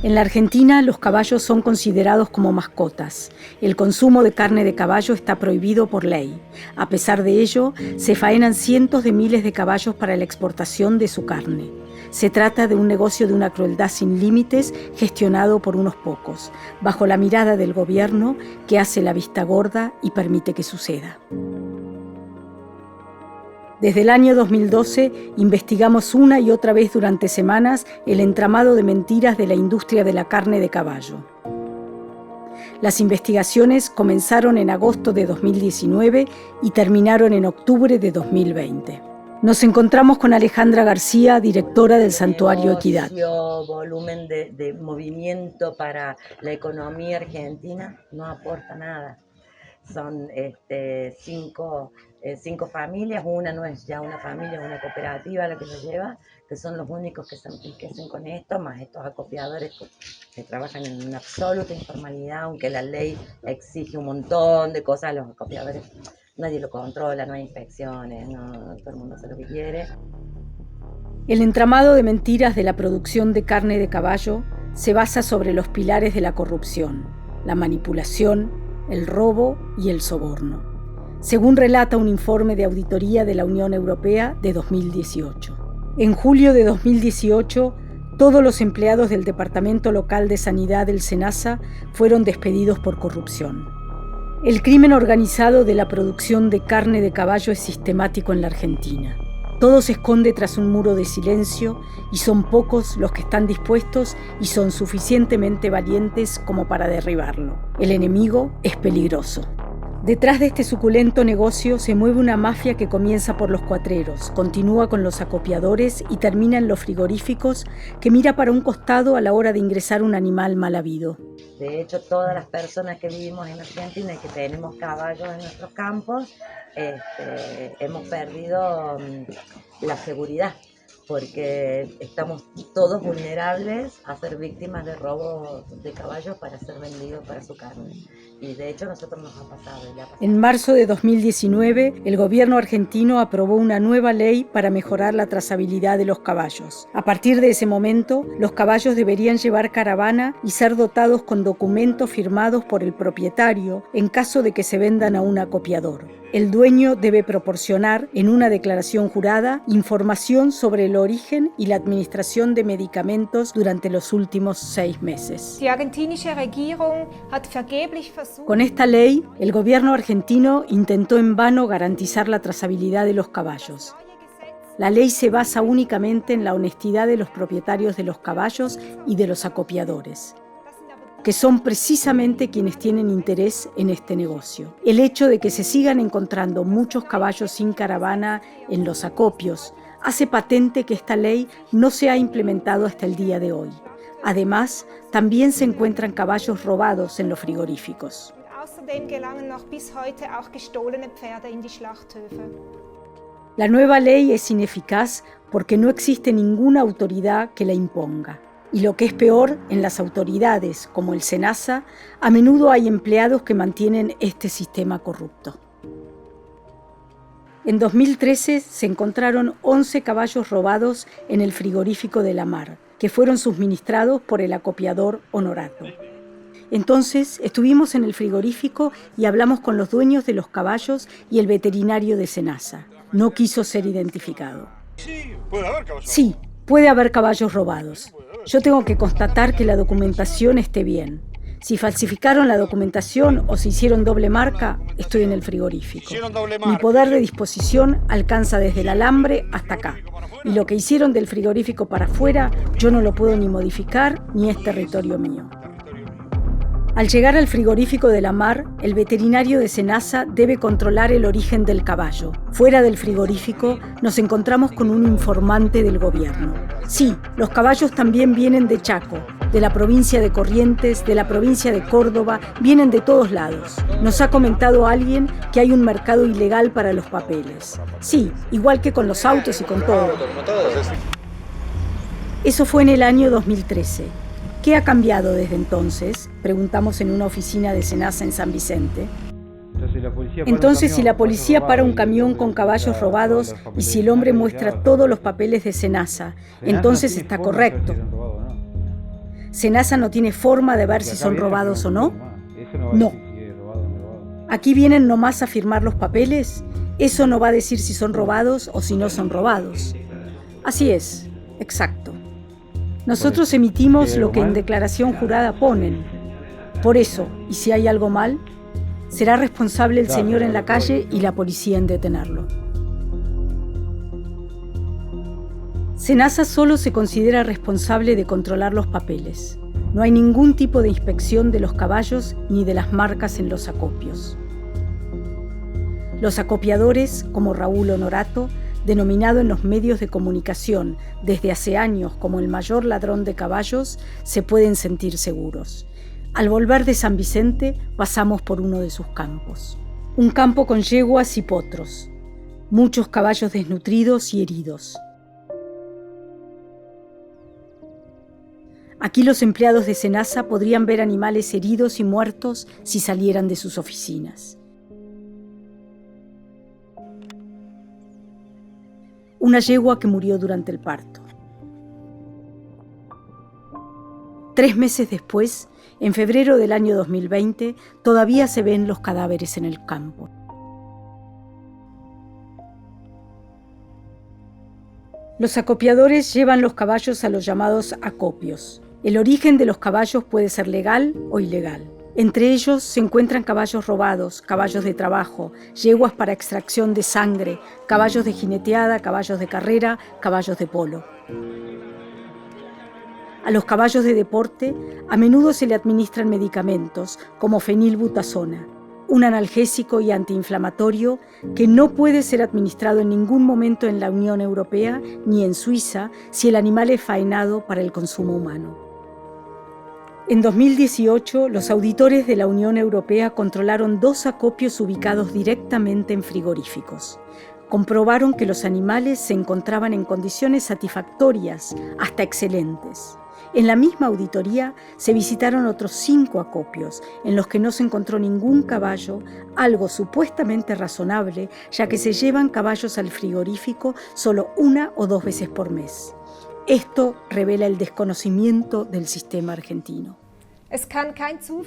En la Argentina, los caballos son considerados como mascotas. El consumo de carne de caballo está prohibido por ley. A pesar de ello, se faenan cientos de miles de caballos para la exportación de su carne. Se trata de un negocio de una crueldad sin límites gestionado por unos pocos, bajo la mirada del gobierno que hace la vista gorda y permite que suceda. Desde el año 2012 investigamos una y otra vez durante semanas el entramado de mentiras de la industria de la carne de caballo. Las investigaciones comenzaron en agosto de 2019 y terminaron en octubre de 2020. Nos encontramos con Alejandra García, directora del Santuario Equidad. Volumen de movimiento para la economía argentina no aporta nada. Son cinco familias, una no es ya una familia, es una cooperativa la que se lleva, que son los únicos que se enriquecen con esto, más estos acopiadores que trabajan en una absoluta informalidad, aunque la ley exige un montón de cosas a los acopiadores. Nadie lo controla, no hay inspecciones, no, todo el mundo hace lo que quiere. El entramado de mentiras de la producción de carne de caballo se basa sobre los pilares de la corrupción, la manipulación, el robo y el soborno, según relata un informe de auditoría de la Unión Europea de 2018. En julio de 2018, todos los empleados del Departamento Local de Sanidad del SENASA fueron despedidos por corrupción. El crimen organizado de la producción de carne de caballo es sistemático en la Argentina. Todo se esconde tras un muro de silencio y son pocos los que están dispuestos y son suficientemente valientes como para derribarlo. El enemigo es peligroso. Detrás de este suculento negocio se mueve una mafia que comienza por los cuatreros, continúa con los acopiadores y termina en los frigoríficos, que mira para un costado a la hora de ingresar un animal mal habido. De hecho, todas las personas que vivimos en Argentina y que tenemos caballos en nuestros campos, hemos perdido la seguridad, porque estamos todos vulnerables a ser víctimas de robos de caballos para ser vendidos para su carne. Y de hecho a nosotros nos ha pasado. En marzo de 2019, el gobierno argentino aprobó una nueva ley para mejorar la trazabilidad de los caballos. A partir de ese momento, los caballos deberían llevar caravana y ser dotados con documentos firmados por el propietario en caso de que se vendan a un acopiador. El dueño debe proporcionar, en una declaración jurada, información sobre el origen y la administración de medicamentos durante los últimos 6 meses. Con esta ley, el gobierno argentino intentó en vano garantizar la trazabilidad de los caballos. La ley se basa únicamente en la honestidad de los propietarios de los caballos y de los acopiadores, que son precisamente quienes tienen interés en este negocio. El hecho de que se sigan encontrando muchos caballos sin caravana en los acopios hace patente que esta ley no se ha implementado hasta el día de hoy. Además, también se encuentran caballos robados en los frigoríficos. La nueva ley es ineficaz porque no existe ninguna autoridad que la imponga. Y lo que es peor, en las autoridades, como el SENASA, a menudo hay empleados que mantienen este sistema corrupto. En 2013 se encontraron 11 caballos robados en el frigorífico de La Mar, que fueron suministrados por el acopiador Honorato. Entonces estuvimos en el frigorífico y hablamos con los dueños de los caballos y el veterinario de SENASA. No quiso ser identificado. Sí, puede haber caballos robados. Yo tengo que constatar que la documentación esté bien. Si falsificaron la documentación o si hicieron doble marca, estoy en el frigorífico. Mi poder de disposición alcanza desde el alambre hasta acá. Y lo que hicieron del frigorífico para afuera, yo no lo puedo ni modificar ni es territorio mío. Al llegar al frigorífico de La Mar, el veterinario de SENASA debe controlar el origen del caballo. Fuera del frigorífico nos encontramos con un informante del gobierno. Sí, los caballos también vienen de Chaco, de la provincia de Corrientes, de la provincia de Córdoba, vienen de todos lados. Nos ha comentado alguien que hay un mercado ilegal para los papeles. Sí, igual que con los autos y con todo. Eso fue en el año 2013. ¿Qué ha cambiado desde entonces?, preguntamos en una oficina de SENASA en San Vicente. Entonces, si la policía para un camión con caballos robados y si el hombre muestra todos los papeles de SENASA, entonces está correcto. ¿SENASA no tiene forma de ver si son robados o no? No. Aquí vienen nomás a firmar los papeles. Eso no va a decir si son robados o si no son robados. Así es, exacto. Nosotros emitimos lo que en declaración jurada ponen. Por eso, y si hay algo mal, será responsable el señor en la calle y la policía en detenerlo. SENASA solo se considera responsable de controlar los papeles. No hay ningún tipo de inspección de los caballos ni de las marcas en los acopios. Los acopiadores, como Raúl Honorato, denominado en los medios de comunicación desde hace años como el mayor ladrón de caballos, se pueden sentir seguros. Al volver de San Vicente, pasamos por uno de sus campos. Un campo con yeguas y potros. Muchos caballos desnutridos y heridos. Aquí los empleados de SENASA podrían ver animales heridos y muertos si salieran de sus oficinas. Una yegua que murió durante el parto. 3 meses después, en febrero del año 2020, todavía se ven los cadáveres en el campo. Los acopiadores llevan los caballos a los llamados acopios. El origen de los caballos puede ser legal o ilegal. Entre ellos se encuentran caballos robados, caballos de trabajo, yeguas para extracción de sangre, caballos de jineteada, caballos de carrera, caballos de polo. A los caballos de deporte a menudo se le administran medicamentos como fenilbutazona, un analgésico y antiinflamatorio que no puede ser administrado en ningún momento en la Unión Europea ni en Suiza si el animal es faenado para el consumo humano. En 2018, los auditores de la Unión Europea controlaron 2 acopios ubicados directamente en frigoríficos. Comprobaron que los animales se encontraban en condiciones satisfactorias, hasta excelentes. En la misma auditoría se visitaron otros 5 acopios, en los que no se encontró ningún caballo, algo supuestamente razonable, ya que se llevan caballos al frigorífico solo 1 o 2 veces por mes. Esto revela el desconocimiento del sistema argentino.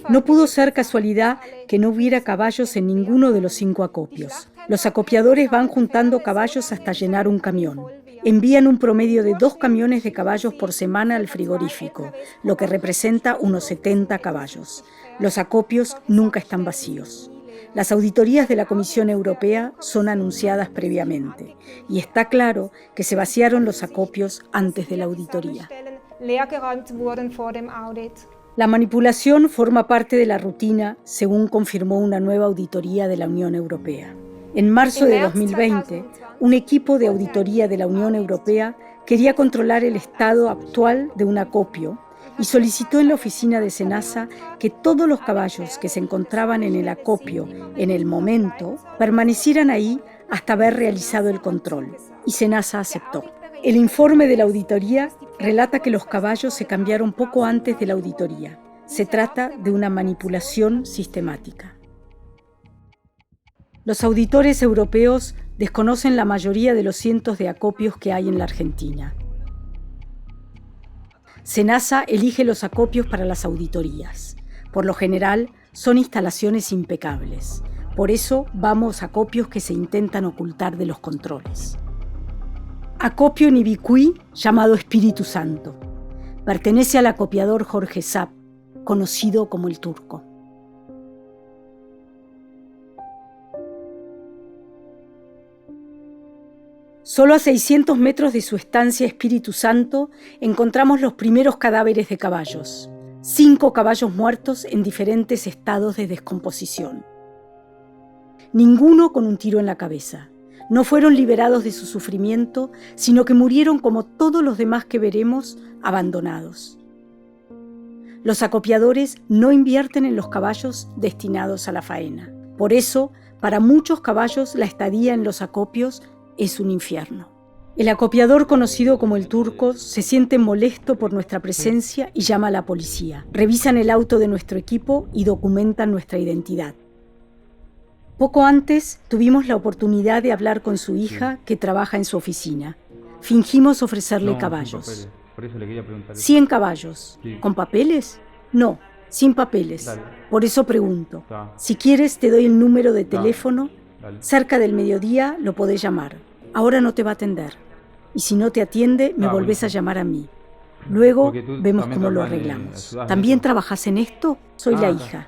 No pudo ser casualidad que no hubiera caballos en ninguno de los 5 acopios. Los acopiadores van juntando caballos hasta llenar un camión. Envían un promedio de 2 camiones de caballos por semana al frigorífico, lo que representa unos 70 caballos. Los acopios nunca están vacíos. Las auditorías de la Comisión Europea son anunciadas previamente, y está claro que se vaciaron los acopios antes de la auditoría. La manipulación forma parte de la rutina, según confirmó una nueva auditoría de la Unión Europea. En marzo de 2020, un equipo de auditoría de la Unión Europea quería controlar el estado actual de un acopio y solicitó en la oficina de SENASA que todos los caballos que se encontraban en el acopio en el momento permanecieran ahí hasta haber realizado el control, y SENASA aceptó. El informe de la auditoría relata que los caballos se cambiaron poco antes de la auditoría. Se trata de una manipulación sistemática. Los auditores europeos desconocen la mayoría de los cientos de acopios que hay en la Argentina. SENASA elige los acopios para las auditorías. Por lo general, son instalaciones impecables. Por eso vamos a acopios que se intentan ocultar de los controles. Acopio en Ibicuí, llamado Espíritu Santo. Pertenece al acopiador Jorge Sapp, conocido como el Turco. Solo a 600 metros de su estancia Espíritu Santo encontramos los primeros cadáveres de caballos. 5 caballos muertos en diferentes estados de descomposición. Ninguno con un tiro en la cabeza. No fueron liberados de su sufrimiento, sino que murieron como todos los demás que veremos, abandonados. Los acopiadores no invierten en los caballos destinados a la faena. Por eso, para muchos caballos, la estadía en los acopios es un infierno. El acopiador conocido como el Turco se siente molesto por nuestra presencia y llama a la policía. Revisan el auto de nuestro equipo y documentan nuestra identidad. Poco antes tuvimos la oportunidad de hablar con su hija que trabaja en su oficina. Fingimos ofrecerle caballos. Por eso le quería preguntar. 100 caballos. Sí. ¿Con papeles? No, sin papeles. Dale. Por eso pregunto. Está. Si quieres, te doy el número de Dale. teléfono. Dale. Cerca del mediodía lo podés llamar. Ahora no te va a atender. Y si no te atiende, me volvés buenísimo. a llamar a mí. Luego Porque tú vemos también cómo lo trabajás arreglamos. ayudás en ¿También eso? trabajas en esto? Soy la está. hija.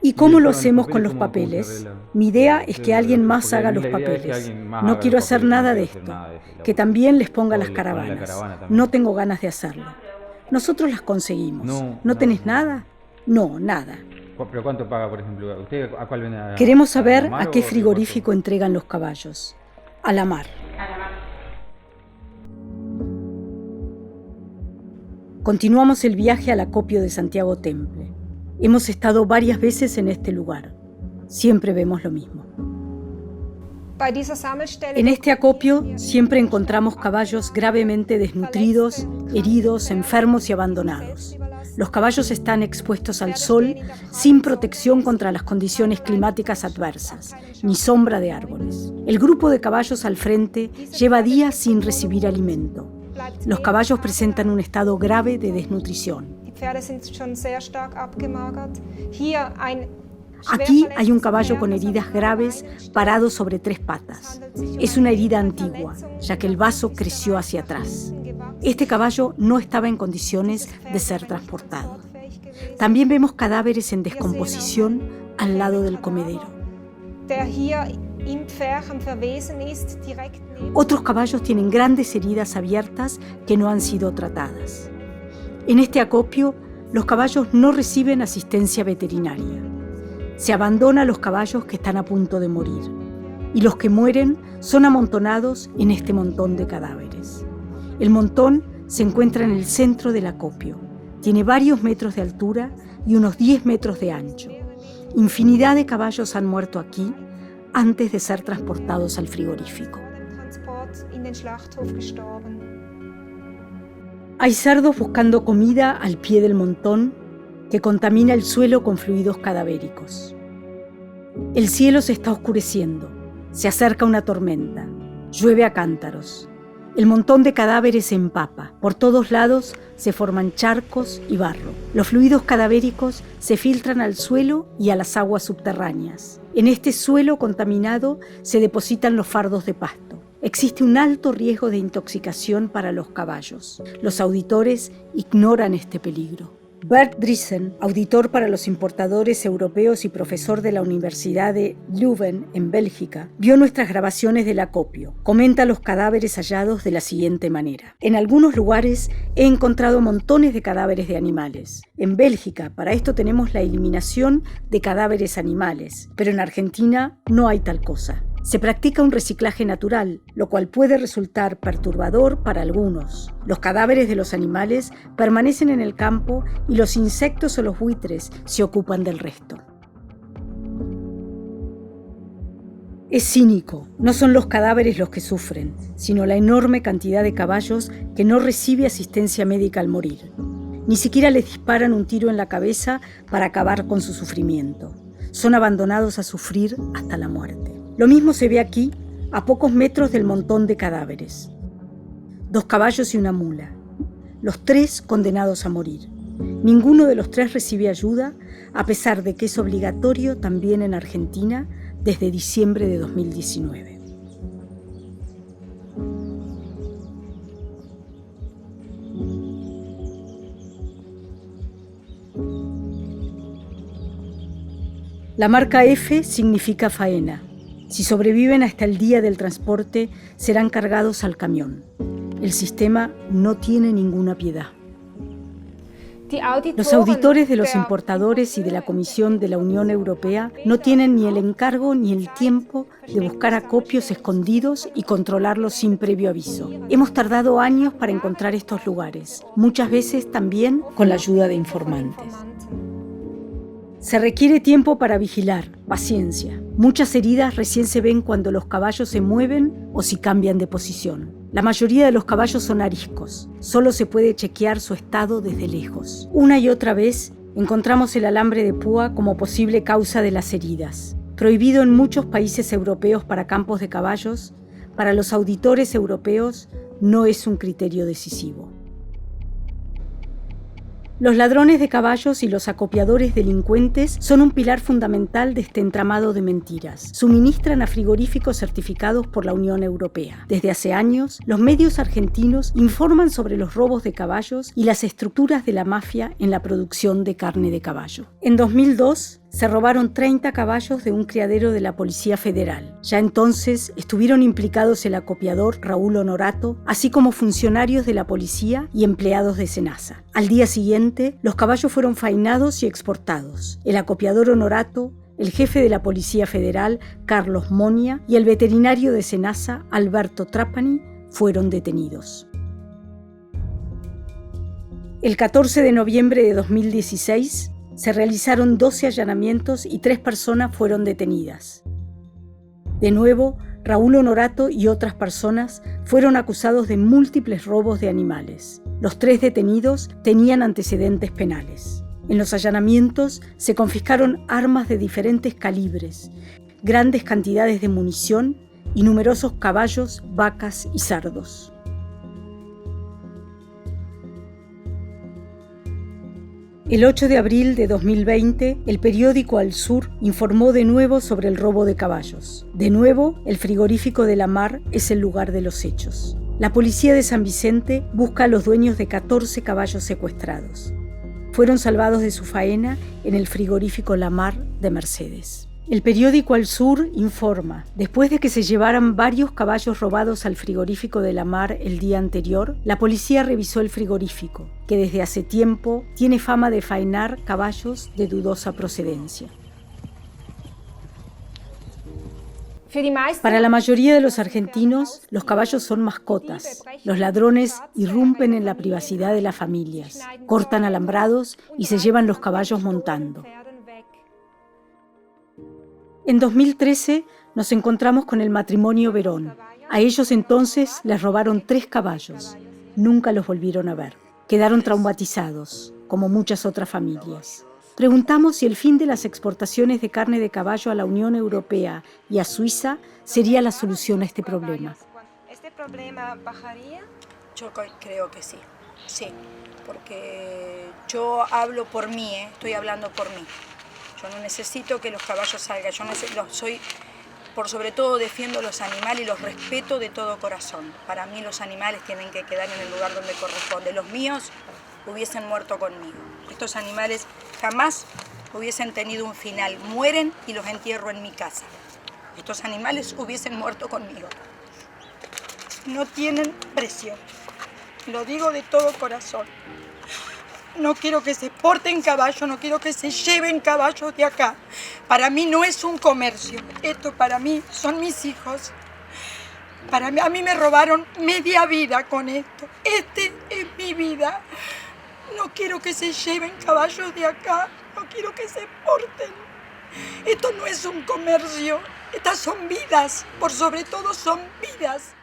¿Y Y cómo el lo pago en hacemos papeles, con los ¿cómo se papeles? arregla? Mi idea es Sí, que alguien más porque haga a mí los la idea es que papeles. alguien más No haga quiero los hacer papeles, nada no de quiero hacer esto. nada de ese Que laburo. también les ponga O las le ponen la caravanas. caravana también. No tengo ganas de hacerlo. Nosotros las conseguimos. ¿No tenés nada? No, nada. ¿Pero cuánto paga, por ejemplo? ¿Usted a cuál vende? Queremos saber la mar a qué o frigorífico entregan los caballos. A la mar. Continuamos el viaje al acopio de Santiago Temple. Hemos estado varias veces en este lugar. Siempre vemos lo mismo. En este acopio siempre encontramos caballos gravemente desnutridos, heridos, enfermos y abandonados. Los caballos están expuestos al sol, sin protección contra las condiciones climáticas adversas, ni sombra de árboles. El grupo de caballos al frente lleva días sin recibir alimento. Los caballos presentan un estado grave de desnutrición. Aquí hay un caballo con heridas graves parado sobre 3 patas. Es una herida antigua, ya que el vaso creció hacia atrás. Este caballo no estaba en condiciones de ser transportado. También vemos cadáveres en descomposición al lado del comedero. Otros caballos tienen grandes heridas abiertas que no han sido tratadas. En este acopio, los caballos no reciben asistencia veterinaria. Se abandona a los caballos que están a punto de morir, y los que mueren son amontonados en este montón de cadáveres. El montón se encuentra en el centro del acopio. Tiene varios metros de altura y unos 10 metros de ancho. Infinidad de caballos han muerto aquí antes de ser transportados al frigorífico. Hay cerdos buscando comida al pie del montón que contamina el suelo con fluidos cadavéricos. El cielo se está oscureciendo. Se acerca una tormenta. Llueve a cántaros. El montón de cadáveres se empapa. Por todos lados se forman charcos y barro. Los fluidos cadavéricos se filtran al suelo y a las aguas subterráneas. En este suelo contaminado se depositan los fardos de pasto. Existe un alto riesgo de intoxicación para los caballos. Los auditores ignoran este peligro. Bert Driessen, auditor para los importadores europeos y profesor de la Universidad de Leuven, en Bélgica, vio nuestras grabaciones del acopio. Comenta los cadáveres hallados de la siguiente manera. En algunos lugares he encontrado montones de cadáveres de animales. En Bélgica, para esto tenemos la eliminación de cadáveres animales, pero en Argentina no hay tal cosa. Se practica un reciclaje natural, lo cual puede resultar perturbador para algunos. Los cadáveres de los animales permanecen en el campo y los insectos o los buitres se ocupan del resto. Es cínico, no son los cadáveres los que sufren, sino la enorme cantidad de caballos que no recibe asistencia médica al morir. Ni siquiera les disparan un tiro en la cabeza para acabar con su sufrimiento. Son abandonados a sufrir hasta la muerte. Lo mismo se ve aquí, a pocos metros del montón de cadáveres. 2 caballos y una mula. Los 3 condenados a morir. Ninguno de los 3 recibe ayuda, a pesar de que es obligatorio también en Argentina desde diciembre de 2019. La marca F significa faena. Si sobreviven hasta el día del transporte, serán cargados al camión. El sistema no tiene ninguna piedad. Los auditores de los importadores y de la Comisión de la Unión Europea no tienen ni el encargo ni el tiempo de buscar acopios escondidos y controlarlos sin previo aviso. Hemos tardado años para encontrar estos lugares, muchas veces también con la ayuda de informantes. Se requiere tiempo para vigilar, paciencia. Muchas heridas recién se ven cuando los caballos se mueven o si cambian de posición. La mayoría de los caballos son ariscos. Solo se puede chequear su estado desde lejos. Una y otra vez encontramos el alambre de púa como posible causa de las heridas. Prohibido en muchos países europeos para campos de caballos, para los auditores europeos no es un criterio decisivo. Los ladrones de caballos y los acopiadores delincuentes son un pilar fundamental de este entramado de mentiras. Suministran a frigoríficos certificados por la Unión Europea. Desde hace años, los medios argentinos informan sobre los robos de caballos y las estructuras de la mafia en la producción de carne de caballo. En 2002, se robaron 30 caballos de un criadero de la Policía Federal. Ya entonces estuvieron implicados el acopiador Raúl Honorato, así como funcionarios de la policía y empleados de Senasa. Al día siguiente, los caballos fueron faenados y exportados. El acopiador Honorato, el jefe de la Policía Federal, Carlos Monia, y el veterinario de Senasa, Alberto Trapani, fueron detenidos. El 14 de noviembre de 2016, se realizaron 12 allanamientos y 3 personas fueron detenidas. De nuevo, Raúl Honorato y otras personas fueron acusados de múltiples robos de animales. Los 3 detenidos tenían antecedentes penales. En los allanamientos se confiscaron armas de diferentes calibres, grandes cantidades de munición y numerosos caballos, vacas y cerdos. El 8 de abril de 2020, el periódico Al Sur informó de nuevo sobre el robo de caballos. De nuevo, el frigorífico de la Mar es el lugar de los hechos. La policía de San Vicente busca a los dueños de 14 caballos secuestrados. Fueron salvados de su faena en el frigorífico La Mar de Mercedes. El periódico Al Sur informa, después de que se llevaran varios caballos robados al frigorífico de La Mar el día anterior, la policía revisó el frigorífico, que desde hace tiempo tiene fama de faenar caballos de dudosa procedencia. Para la mayoría de los argentinos, los caballos son mascotas. Los ladrones irrumpen en la privacidad de las familias, cortan alambrados y se llevan los caballos montando. En 2013 nos encontramos con el matrimonio Verón. A ellos entonces les robaron 3 caballos. Nunca los volvieron a ver. Quedaron traumatizados, como muchas otras familias. Preguntamos si el fin de las exportaciones de carne de caballo a la Unión Europea y a Suiza sería la solución a este problema. ¿Este problema bajaría? Yo creo que sí, porque yo hablo por mí, estoy hablando por mí. Yo no necesito que los caballos salgan, por sobre todo defiendo los animales y los respeto de todo corazón. Para mí los animales tienen que quedar en el lugar donde corresponde. Los míos hubiesen muerto conmigo. Estos animales jamás hubiesen tenido un final. Mueren y los entierro en mi casa. Estos animales hubiesen muerto conmigo. No tienen precio. Lo digo de todo corazón. No quiero que se porten caballos, no quiero que se lleven caballos de acá. Para mí no es un comercio. Esto para mí son mis hijos. A mí me robaron media vida con esto. Este es mi vida. No quiero que se lleven caballos de acá. No quiero que se porten. Esto no es un comercio. Estas son vidas. Por sobre todo son vidas.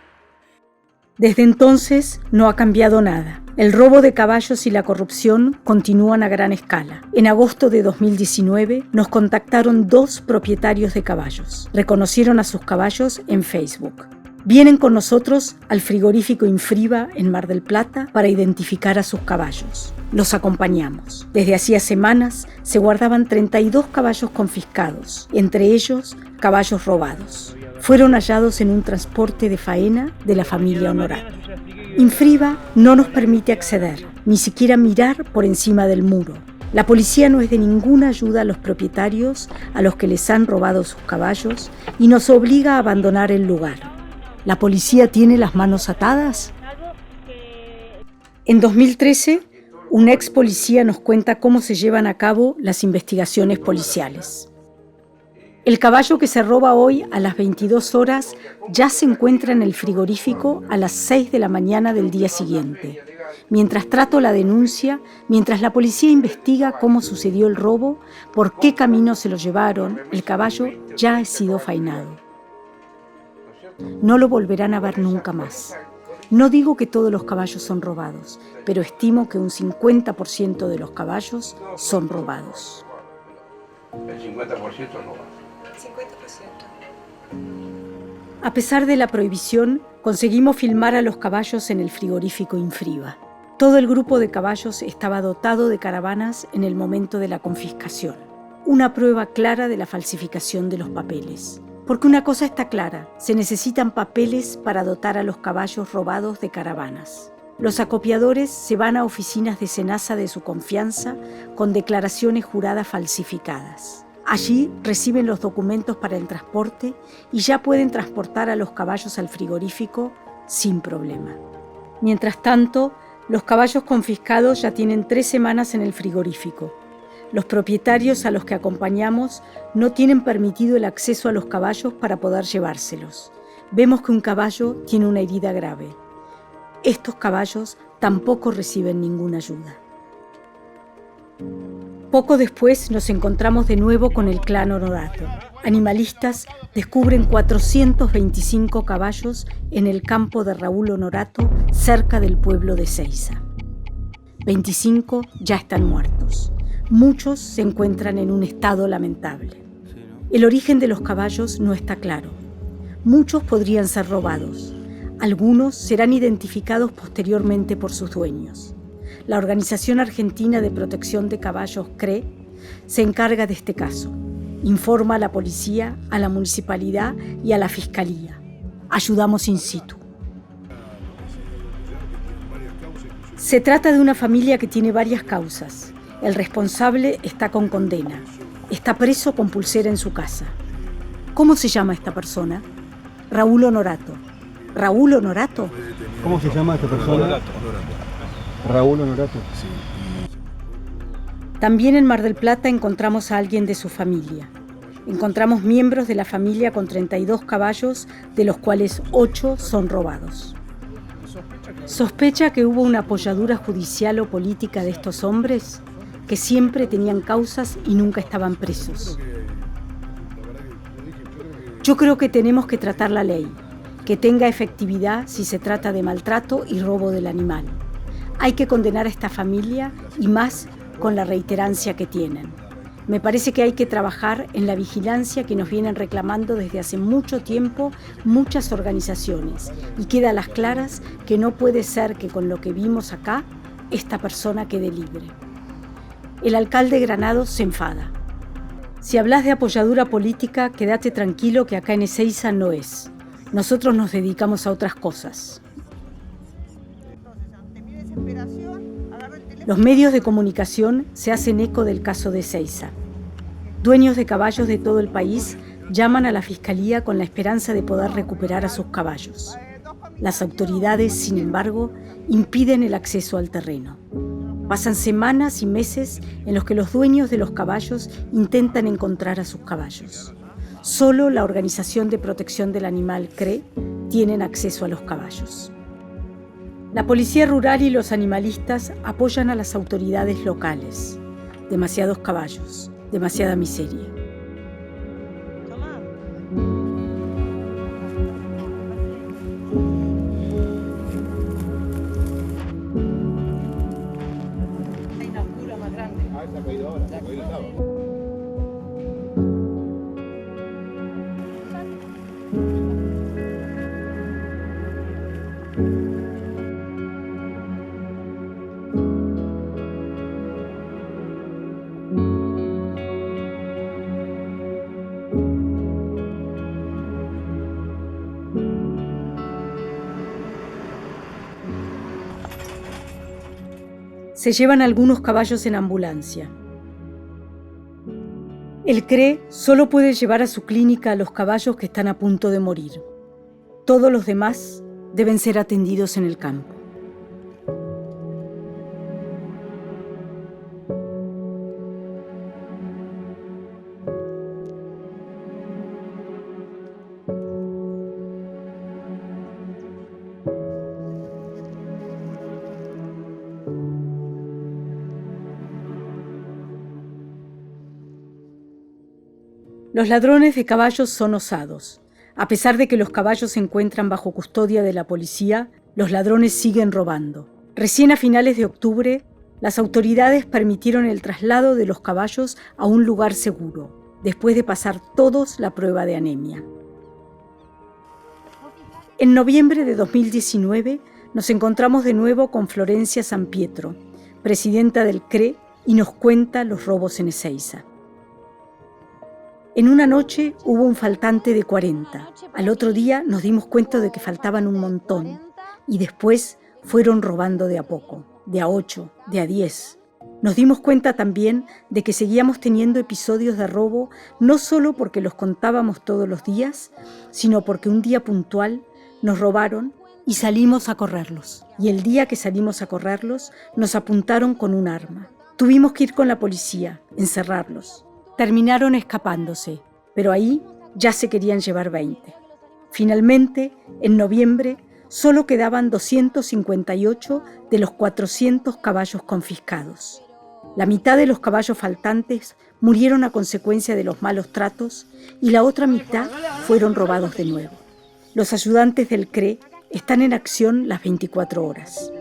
Desde entonces no ha cambiado nada. El robo de caballos y la corrupción continúan a gran escala. En agosto de 2019 nos contactaron 2 propietarios de caballos. Reconocieron a sus caballos en Facebook. Vienen con nosotros al frigorífico Infriva en Mar del Plata para identificar a sus caballos. Los acompañamos. Desde hacía semanas se guardaban 32 caballos confiscados, entre ellos caballos robados. Fueron hallados en un transporte de faena de la familia Honorato. Infriva no nos permite acceder, ni siquiera mirar por encima del muro. La policía no es de ninguna ayuda a los propietarios a los que les han robado sus caballos y nos obliga a abandonar el lugar. ¿La policía tiene las manos atadas? En 2013, un ex policía nos cuenta cómo se llevan a cabo las investigaciones policiales. El caballo que se roba hoy a las 22 horas ya se encuentra en el frigorífico a las 6 de la mañana del día siguiente. Mientras trato la denuncia, mientras la policía investiga cómo sucedió el robo, por qué camino se lo llevaron, el caballo ya ha sido faenado. No lo volverán a ver nunca más. No digo que todos los caballos son robados, pero estimo que un 50% de los caballos son robados. El 50% robado. 50%. A pesar de la prohibición, conseguimos filmar a los caballos en el frigorífico Infriva. Todo el grupo de caballos estaba dotado de caravanas en el momento de la confiscación. Una prueba clara de la falsificación de los papeles. Porque una cosa está clara, se necesitan papeles para dotar a los caballos robados de caravanas. Los acopiadores se van a oficinas de SENASA de su confianza con declaraciones juradas falsificadas. Allí reciben los documentos para el transporte y ya pueden transportar a los caballos al frigorífico sin problema. Mientras tanto, los caballos confiscados ya tienen 3 semanas en el frigorífico. Los propietarios a los que acompañamos no tienen permitido el acceso a los caballos para poder llevárselos. Vemos que un caballo tiene una herida grave. Estos caballos tampoco reciben ninguna ayuda. Poco después nos encontramos de nuevo con el clan Honorato. Animalistas descubren 425 caballos en el campo de Raúl Honorato, cerca del pueblo de Ezeiza. 25 ya están muertos. Muchos se encuentran en un estado lamentable. El origen de los caballos no está claro. Muchos podrían ser robados. Algunos serán identificados posteriormente por sus dueños. La Organización Argentina de Protección de Caballos, CRE, se encarga de este caso. Informa a la policía, a la municipalidad y a la fiscalía. Ayudamos in situ. Se trata de una familia que tiene varias causas. El responsable está con condena. Está preso con pulsera en su casa. ¿Cómo se llama esta persona? Raúl Honorato. ¿Raúl Honorato? ¿Cómo se llama esta persona? Raúl Honorato. Sí. También en Mar del Plata encontramos a alguien de su familia. Encontramos miembros de la familia con 32 caballos, de los cuales 8 son robados. ¿Sospecha que hubo una apoyadura judicial o política de estos hombres? Que siempre tenían causas y nunca estaban presos. Yo creo que tenemos que tratar la ley, que tenga efectividad si se trata de maltrato y robo del animal. Hay que condenar a esta familia y más con la reiterancia que tienen. Me parece que hay que trabajar en la vigilancia que nos vienen reclamando desde hace mucho tiempo muchas organizaciones y queda a las claras que no puede ser que con lo que vimos acá esta persona quede libre. El alcalde Granados se enfada. Si hablas de apoyadura política, quédate tranquilo que acá en Ezeiza no es. Nosotros nos dedicamos a otras cosas. Los medios de comunicación se hacen eco del caso de Ezeiza. Dueños de caballos de todo el país llaman a la fiscalía con la esperanza de poder recuperar a sus caballos. Las autoridades, sin embargo, impiden el acceso al terreno. Pasan semanas y meses en los que los dueños de los caballos intentan encontrar a sus caballos. Solo la Organización de Protección del Animal, CRE, tienen acceso a los caballos. La Policía Rural y los animalistas apoyan a las autoridades locales. Demasiados caballos, demasiada miseria. Se llevan algunos caballos en ambulancia. El CRE solo puede llevar a su clínica a los caballos que están a punto de morir. Todos los demás deben ser atendidos en el campo. Los ladrones de caballos son osados. A pesar de que los caballos se encuentran bajo custodia de la policía, los ladrones siguen robando. Recién a finales de octubre, las autoridades permitieron el traslado de los caballos a un lugar seguro, después de pasar todos la prueba de anemia. En noviembre de 2019, nos encontramos de nuevo con Florencia San Pietro, presidenta del CRE, y nos cuenta los robos en Ezeiza. En una noche hubo un faltante de 40. Al otro día nos dimos cuenta de que faltaban un montón y después fueron robando de a poco, de a 8, de a 10. Nos dimos cuenta también de que seguíamos teniendo episodios de robo no solo porque los contábamos todos los días, sino porque un día puntual nos robaron y salimos a correrlos. Y el día que salimos a correrlos nos apuntaron con un arma. Tuvimos que ir con la policía, encerrarlos. Terminaron escapándose, pero ahí ya se querían llevar 20. Finalmente, en noviembre, solo quedaban 258 de los 400 caballos confiscados. La mitad de los caballos faltantes murieron a consecuencia de los malos tratos y la otra mitad fueron robados de nuevo. Los ayudantes del CRE están en acción las 24 horas.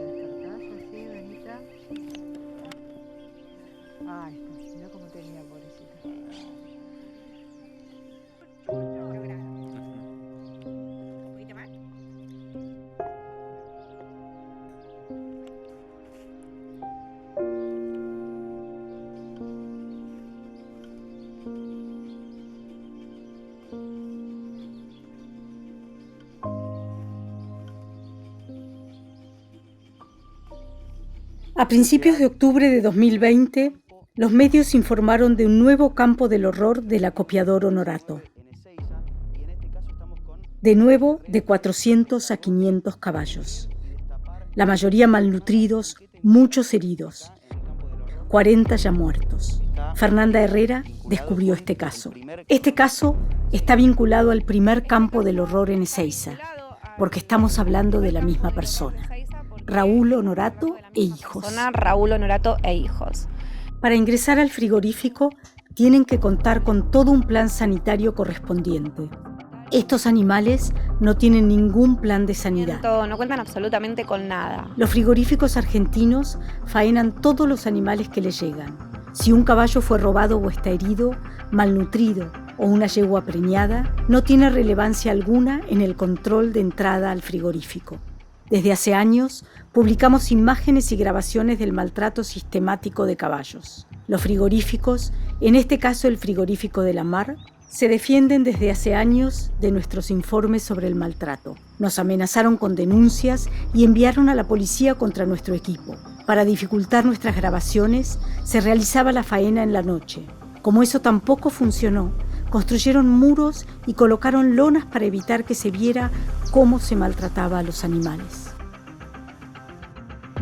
A principios de octubre de 2020, los medios informaron de un nuevo campo del horror del acopiador Honorato. De nuevo, de 400 a 500 caballos. La mayoría malnutridos, muchos heridos. 40 ya muertos. Fernanda Herrera descubrió este caso. Este caso está vinculado al primer campo del horror en Ezeiza, porque estamos hablando de la misma persona. Raúl Honorato e hijos. Raúl Honorato e hijos. Para ingresar al frigorífico tienen que contar con todo un plan sanitario correspondiente. Estos animales no tienen ningún plan de sanidad. No cuentan absolutamente con nada. Los frigoríficos argentinos faenan todos los animales que les llegan. Si un caballo fue robado o está herido, malnutrido o una yegua preñada, no tiene relevancia alguna en el control de entrada al frigorífico. Desde hace años, publicamos imágenes y grabaciones del maltrato sistemático de caballos. Los frigoríficos, en este caso el frigorífico de la Mar, se defienden desde hace años de nuestros informes sobre el maltrato. Nos amenazaron con denuncias y enviaron a la policía contra nuestro equipo. Para dificultar nuestras grabaciones, se realizaba la faena en la noche. Como eso tampoco funcionó, construyeron muros y colocaron lonas para evitar que se viera cómo se maltrataba a los animales.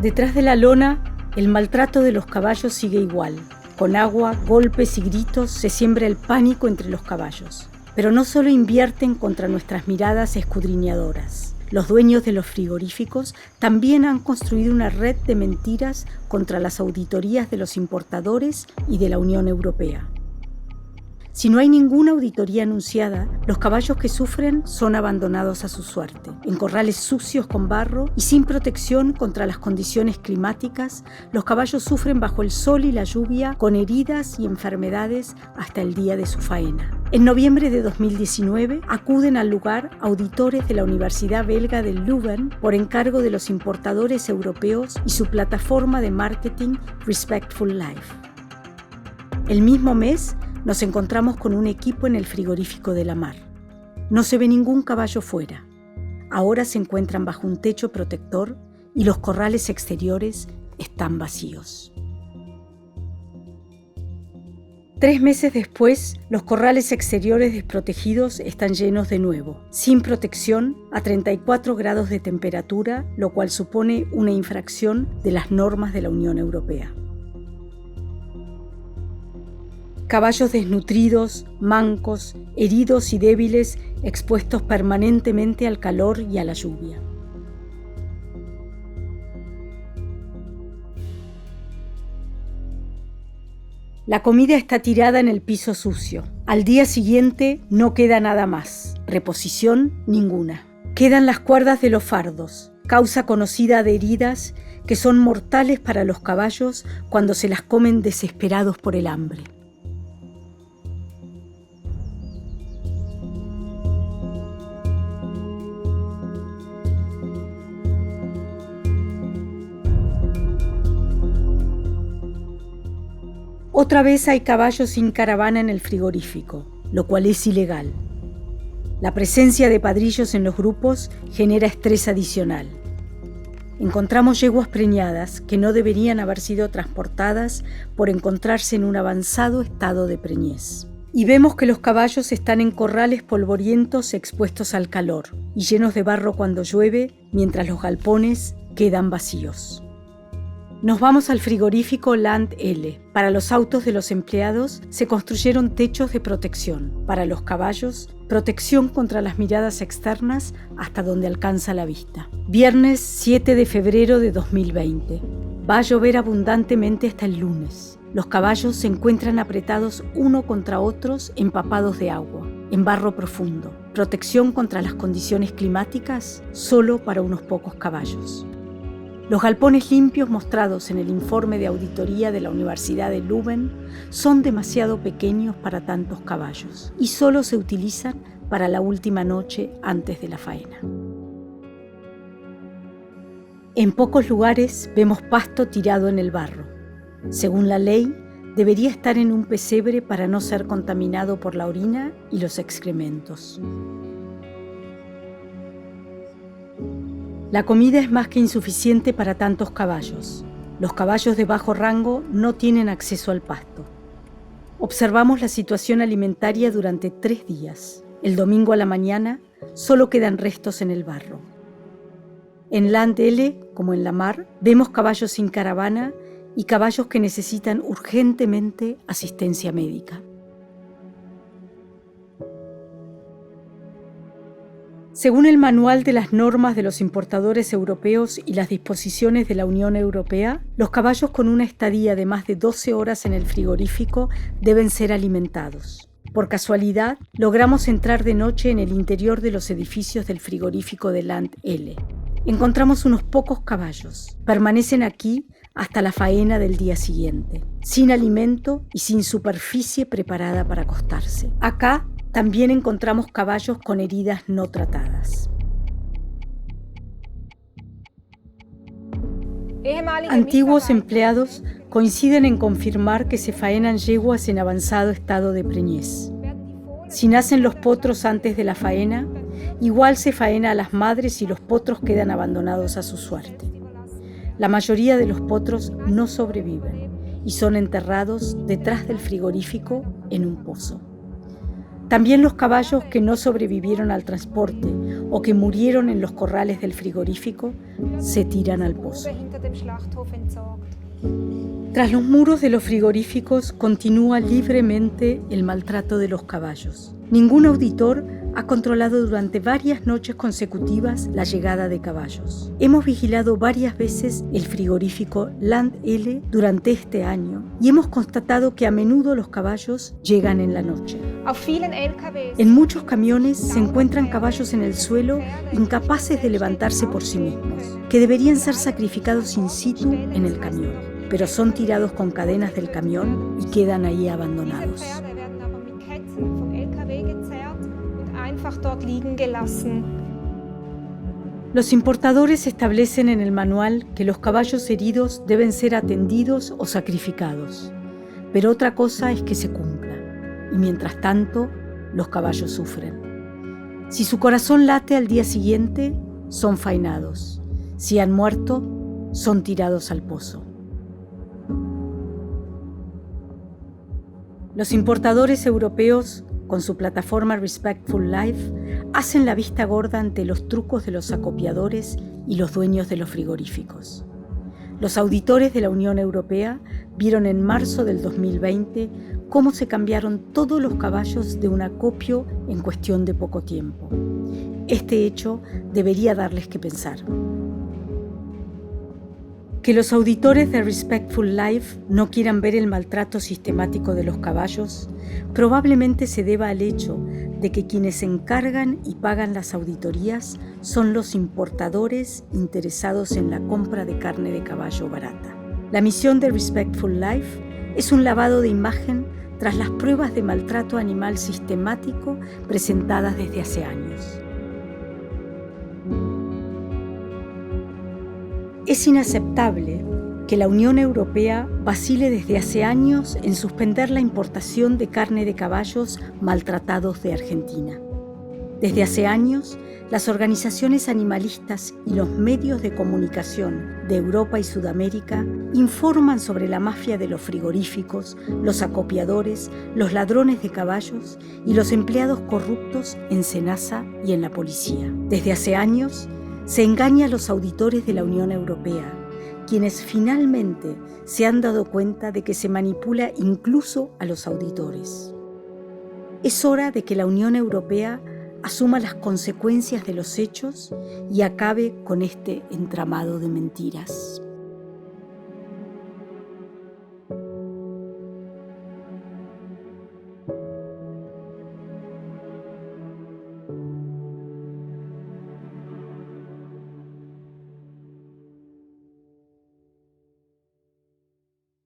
Detrás de la lona, el maltrato de los caballos sigue igual. Con agua, golpes y gritos se siembra el pánico entre los caballos. Pero no solo invierten contra nuestras miradas escudriñadoras. Los dueños de los frigoríficos también han construido una red de mentiras contra las auditorías de los importadores y de la Unión Europea. Si no hay ninguna auditoría anunciada, los caballos que sufren son abandonados a su suerte, en corrales sucios con barro y sin protección contra las condiciones climáticas. Los caballos sufren bajo el sol y la lluvia, con heridas y enfermedades hasta el día de su faena. En noviembre de 2019 acuden al lugar auditores de la Universidad Belga de Leuven por encargo de los importadores europeos y su plataforma de marketing Respectful Life. El mismo mes, nos encontramos con un equipo en el frigorífico de la Mar. No se ve ningún caballo fuera. Ahora se encuentran bajo un techo protector y los corrales exteriores están vacíos. 3 meses después, los corrales exteriores desprotegidos están llenos de nuevo, sin protección, a 34 grados de temperatura, lo cual supone una infracción de las normas de la Unión Europea. Caballos desnutridos, mancos, heridos y débiles, expuestos permanentemente al calor y a la lluvia. La comida está tirada en el piso sucio. Al día siguiente no queda nada más. Reposición ninguna. Quedan las cuerdas de los fardos, causa conocida de heridas que son mortales para los caballos cuando se las comen desesperados por el hambre. Otra vez hay caballos sin caravana en el frigorífico, lo cual es ilegal. La presencia de padrillos en los grupos genera estrés adicional. Encontramos yeguas preñadas que no deberían haber sido transportadas por encontrarse en un avanzado estado de preñez. Y vemos que los caballos están en corrales polvorientos expuestos al calor y llenos de barro cuando llueve, mientras los galpones quedan vacíos. Nos vamos al frigorífico Land L. Para los autos de los empleados se construyeron techos de protección. Para los caballos, protección contra las miradas externas hasta donde alcanza la vista. Viernes 7 de febrero de 2020. Va a llover abundantemente hasta el lunes. Los caballos se encuentran apretados uno contra otros, empapados de agua, en barro profundo. Protección contra las condiciones climáticas solo para unos pocos caballos. Los galpones limpios mostrados en el informe de auditoría de la Universidad de Leuven son demasiado pequeños para tantos caballos y solo se utilizan para la última noche antes de la faena. En pocos lugares vemos pasto tirado en el barro. Según la ley, debería estar en un pesebre para no ser contaminado por la orina y los excrementos. La comida es más que insuficiente para tantos caballos. Los caballos de bajo rango no tienen acceso al pasto. Observamos la situación alimentaria durante 3 días. El domingo a la mañana solo quedan restos en el barro. En Land L, como en la mar, vemos caballos sin caravana y caballos que necesitan urgentemente asistencia médica. Según el Manual de las Normas de los Importadores Europeos y las disposiciones de la Unión Europea, los caballos con una estadía de más de 12 horas en el frigorífico deben ser alimentados. Por casualidad, logramos entrar de noche en el interior de los edificios del frigorífico de Land L. Encontramos unos pocos caballos. Permanecen aquí hasta la faena del día siguiente, sin alimento y sin superficie preparada para acostarse. Acá también encontramos caballos con heridas no tratadas. Antiguos empleados coinciden en confirmar que se faenan yeguas en avanzado estado de preñez. Si nacen los potros antes de la faena, igual se faena a las madres y los potros quedan abandonados a su suerte. La mayoría de los potros no sobreviven y son enterrados detrás del frigorífico en un pozo. También los caballos que no sobrevivieron al transporte o que murieron en los corrales del frigorífico se tiran al pozo. Tras los muros de los frigoríficos continúa libremente el maltrato de los caballos. Ningún auditor ha controlado durante varias noches consecutivas la llegada de caballos. Hemos vigilado varias veces el frigorífico Land L durante este año y hemos constatado que a menudo los caballos llegan en la noche. En muchos camiones se encuentran caballos en el suelo incapaces de levantarse por sí mismos, que deberían ser sacrificados in situ en el camión, pero son tirados con cadenas del camión y quedan ahí abandonados. Los importadores establecen en el manual que los caballos heridos deben ser atendidos o sacrificados, pero otra cosa es que se cumpla, y mientras tanto, los caballos sufren. Si su corazón late al día siguiente, son faenados. Si han muerto, son tirados al pozo. Los importadores europeos, con su plataforma Respectful Life, hacen la vista gorda ante los trucos de los acopiadores y los dueños de los frigoríficos. Los auditores de la Unión Europea vieron en marzo del 2020 cómo se cambiaron todos los caballos de un acopio en cuestión de poco tiempo. Este hecho debería darles que pensar. Que los auditores de Respectful Life no quieran ver el maltrato sistemático de los caballos probablemente se deba al hecho de que quienes se encargan y pagan las auditorías son los importadores interesados en la compra de carne de caballo barata. La misión de Respectful Life es un lavado de imagen tras las pruebas de maltrato animal sistemático presentadas desde hace años. Es inaceptable que la Unión Europea vacile desde hace años en suspender la importación de carne de caballos maltratados de Argentina. Desde hace años, las organizaciones animalistas y los medios de comunicación de Europa y Sudamérica informan sobre la mafia de los frigoríficos, los acopiadores, los ladrones de caballos y los empleados corruptos en SENASA y en la policía. Desde hace años, se engaña a los auditores de la Unión Europea, quienes finalmente se han dado cuenta de que se manipula incluso a los auditores. Es hora de que la Unión Europea asuma las consecuencias de los hechos y acabe con este entramado de mentiras.